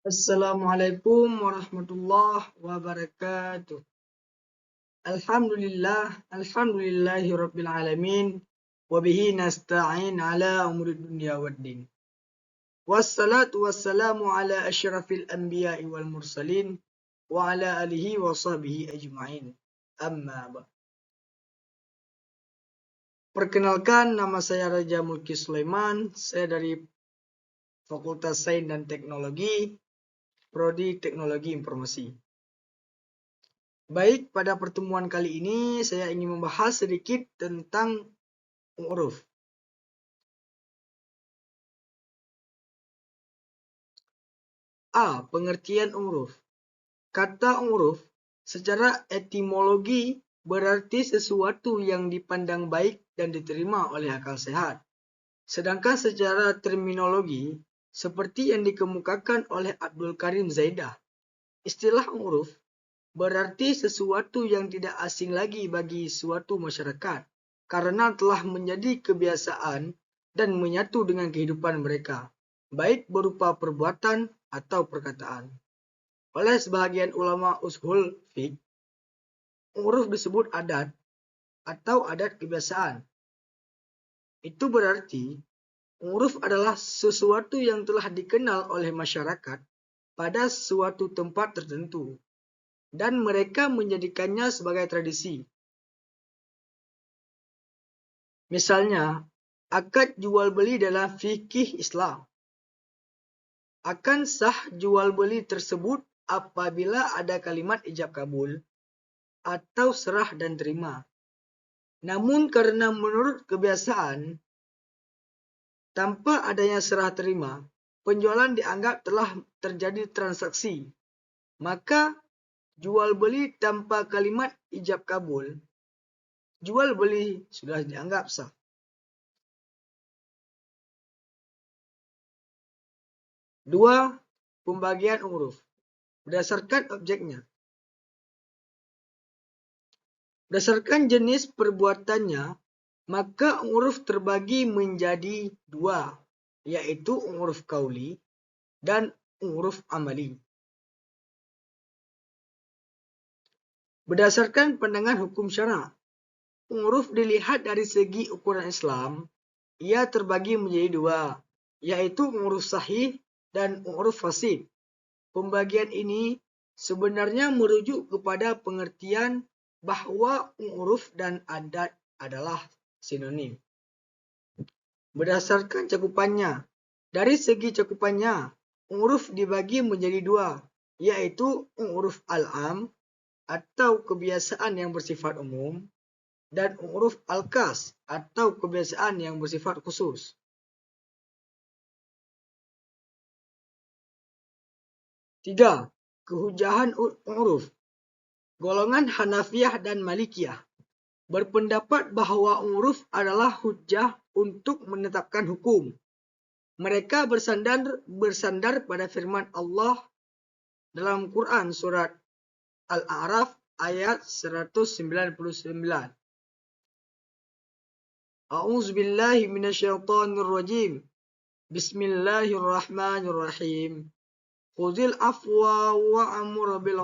Assalamualaikum warahmatullahi wabarakatuh. Alhamdulillahi rabbil alamin. Wabihi nasta'in ala umuri dunya waddin. Wassalatu wassalamu ala asyrafil anbiya'i wal mursalin. Wa ala alihi wa sahbihi ajma'in. Amma ba'd. Perkenalkan, nama saya Raja Mulki Sulaiman. Saya dari Fakultas Sains dan Teknologi, Prodi Teknologi Informasi. Baik, pada pertemuan kali ini saya ingin membahas sedikit tentang huruf. A. Pengertian huruf. Kata huruf secara etimologi berarti sesuatu yang dipandang baik dan diterima oleh akal sehat. Sedangkan secara terminologi, seperti yang dikemukakan oleh Abdul Karim Zaidah, istilah huruf berarti sesuatu yang tidak asing lagi bagi suatu masyarakat, karena telah menjadi kebiasaan dan menyatu dengan kehidupan mereka, baik berupa perbuatan atau perkataan. Oleh sebahagian ulama ushul fiqh, huruf disebut adat atau adat kebiasaan. Itu berarti huruf adalah sesuatu yang telah dikenal oleh masyarakat pada suatu tempat tertentu, dan mereka menjadikannya sebagai tradisi. Misalnya, akad jual beli dalam fikih Islam. Akan sah jual beli tersebut apabila ada kalimat ijab kabul atau serah dan terima. Namun karena menurut kebiasaan, tanpa adanya serah terima, penjualan dianggap telah terjadi transaksi. Maka jual beli tanpa kalimat ijab kabul, jual beli sudah dianggap sah. Dua, pembagian huruf berdasarkan objeknya. Berdasarkan jenis perbuatannya, maka huruf terbagi menjadi dua, yaitu huruf qauli dan huruf amali. Berdasarkan pandangan hukum syara, huruf dilihat dari segi ukuran Islam, ia terbagi menjadi dua, yaitu huruf sahih dan huruf fasid. Pembagian ini sebenarnya merujuk kepada pengertian bahwa huruf dan adat adalah sinonim. Berdasarkan cakupannya, dari segi cakupannya, huruf dibagi menjadi dua, yaitu huruf al-am atau kebiasaan yang bersifat umum, dan huruf al-khas atau kebiasaan yang bersifat khusus. Tiga, kehujahan huruf. Golongan Hanafiyah dan Malikiyah berpendapat bahwa huruf adalah hujjah untuk menetapkan hukum. Mereka bersandar pada firman Allah dalam Quran surat Al-A'raf ayat 199. A'udzubillahi minasyaitonirrajim. Bismillahirrahmanirrahim. Khudhil afwa wa'mur bil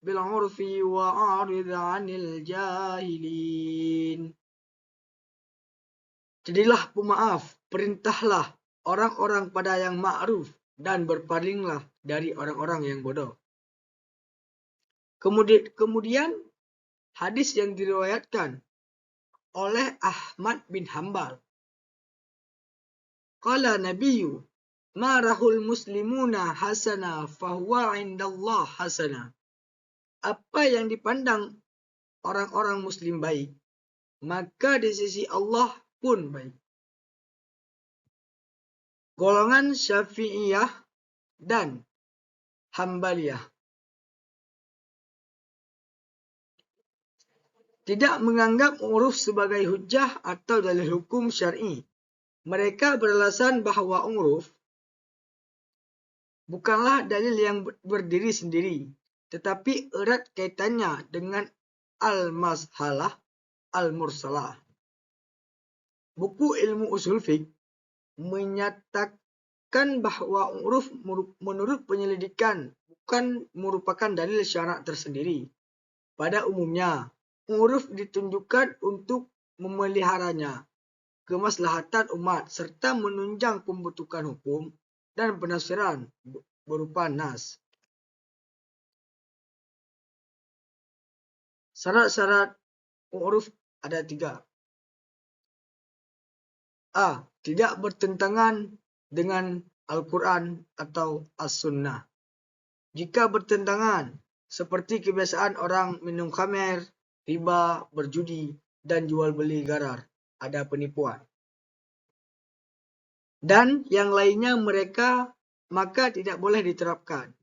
'urfi wa'rid 'anil jahilin. Jadilah pemaaf, perintahlah orang-orang pada yang ma'ruf, dan berpalinglah dari orang-orang yang bodoh. Kemudian hadis yang diriwayatkan oleh Ahmad bin Hanbal. Qala nabiyyu ma rahul muslimuna hasana fahuwa indallah hasana. Apa yang dipandang orang-orang muslim baik, maka di sisi Allah pun baik. Golongan Syafi'iyah dan Hambaliyah tidak menganggap huruf sebagai hujjah atau dalil hukum syar'i. Mereka beralasan bahwa huruf bukanlah dalil yang berdiri sendiri, tetapi erat kaitannya dengan al-mashalah al-mursalah. Buku ilmu usul fiqh kan bahwa uruf menurut penyelidikan bukan merupakan dalil syarak tersendiri. Pada umumnya, uruf ditunjukkan untuk memeliharanya kemaslahatan umat serta menunjang pembentukan hukum dan penafsiran berupa nas. Syarat-syarat uruf ada 3. A. Tidak bertentangan dengan Al-Quran atau As-Sunnah. Jika bertentangan, seperti kebiasaan orang minum khamr, riba, berjudi, dan jual beli garar, ada penipuan, dan yang lainnya maka tidak boleh diterapkan.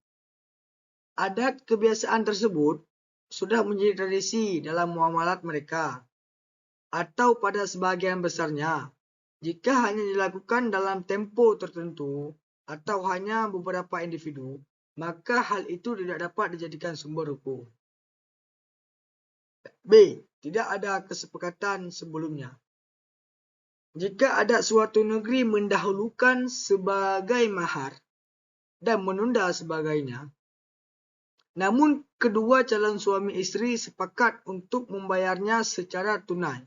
Adat kebiasaan tersebut sudah menjadi tradisi dalam muamalat mereka, atau pada sebagian besarnya, jika hanya dilakukan dalam tempo tertentu atau hanya beberapa individu, maka hal itu tidak dapat dijadikan sumber hukum. B. Tidak ada kesepakatan sebelumnya. Jika ada suatu negeri mendahulukan sebagai mahar dan menunda sebagainya, namun kedua calon suami isteri sepakat untuk membayarnya secara tunai,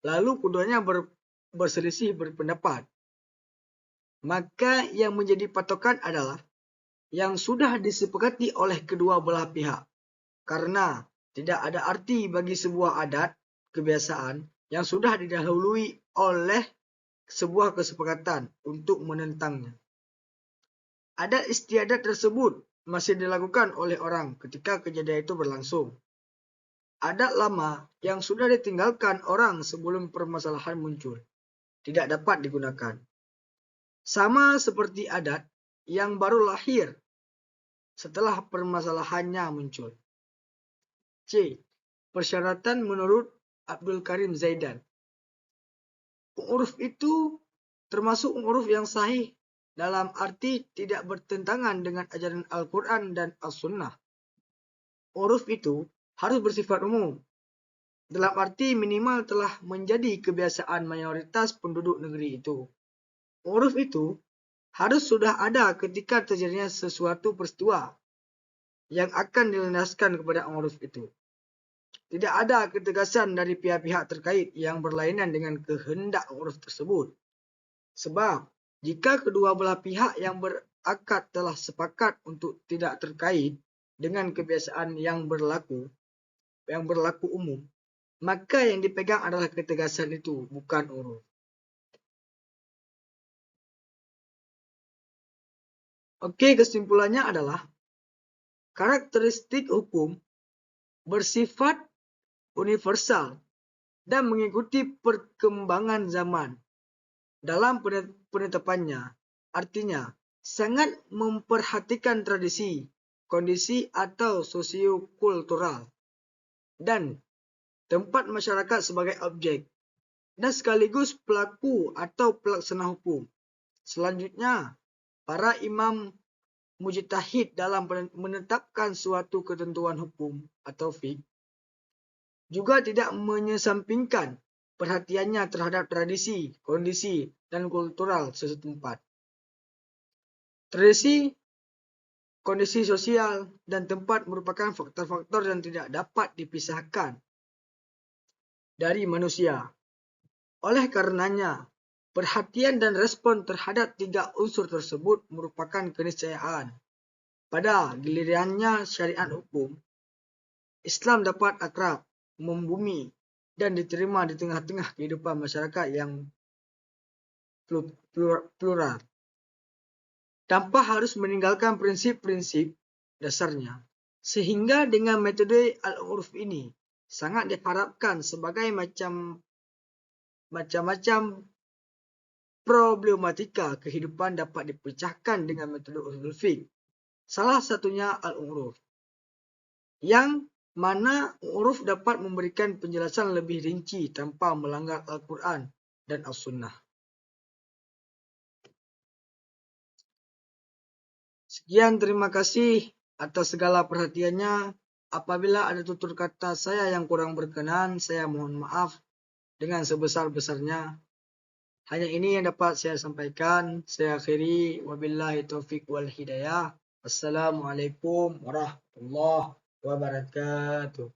lalu keduanya berselisih berpendapat, maka yang menjadi patokan adalah yang sudah disepakati oleh kedua belah pihak, karena tidak ada arti bagi sebuah adat kebiasaan yang sudah didahului oleh sebuah kesepakatan untuk menentangnya. Adat istiadat tersebut masih dilakukan oleh orang ketika kejadian itu berlangsung. Adat lama yang sudah ditinggalkan orang sebelum permasalahan muncul tidak dapat digunakan. Sama seperti adat yang baru lahir setelah permasalahannya muncul. C. Persyaratan menurut Abdul Karim Zaidan. Uruf itu termasuk uruf yang sahih dalam arti tidak bertentangan dengan ajaran Al-Quran dan As-Sunnah. Uruf itu harus bersifat umum, dalam arti minimal telah menjadi kebiasaan mayoritas penduduk negeri itu. Uruf itu harus sudah ada ketika terjadinya sesuatu peristiwa yang akan dilandaskan kepada uruf itu. Tidak ada ketegasan dari pihak-pihak terkait yang berlainan dengan kehendak uruf tersebut. Sebab, jika kedua belah pihak yang berakad telah sepakat untuk tidak terkait dengan kebiasaan yang berlaku umum, maka yang dipegang adalah ketegasan itu, bukan uruf. Oke, kesimpulannya adalah karakteristik hukum bersifat universal dan mengikuti perkembangan zaman dalam penetapannya. Artinya, sangat memperhatikan tradisi, kondisi atau sosiokultural, dan tempat masyarakat sebagai objek, dan sekaligus pelaku atau pelaksana hukum. Selanjutnya, para imam mujtahid dalam menetapkan suatu ketentuan hukum atau fiqh juga tidak menyesampingkan perhatiannya terhadap tradisi, kondisi, dan kultural setempat. Tradisi, kondisi sosial, dan tempat merupakan faktor-faktor yang tidak dapat dipisahkan dari manusia. Oleh karenanya, perhatian dan respon terhadap 3 unsur tersebut merupakan keniscayaan. Pada gilirannya syariat hukum, Islam dapat akrab, membumi, dan diterima di tengah-tengah kehidupan masyarakat yang plural, tanpa harus meninggalkan prinsip-prinsip dasarnya. Sehingga dengan metode al-uruf ini sangat diharapkan sebagai macam-macam problematika kehidupan dapat dipecahkan dengan metode usul fiqh. Salah satunya al-uruf, yang mana uruf dapat memberikan penjelasan lebih rinci tanpa melanggar Al-Quran dan As-Sunnah. Sekian, terima kasih atas segala perhatiannya. Apabila ada tutur kata saya yang kurang berkenan, saya mohon maaf dengan sebesar-besarnya. Hanya ini yang dapat saya sampaikan. Saya akhiri. Wabillahi taufiq wal hidayah. Assalamualaikum warahmatullahi wabarakatuh.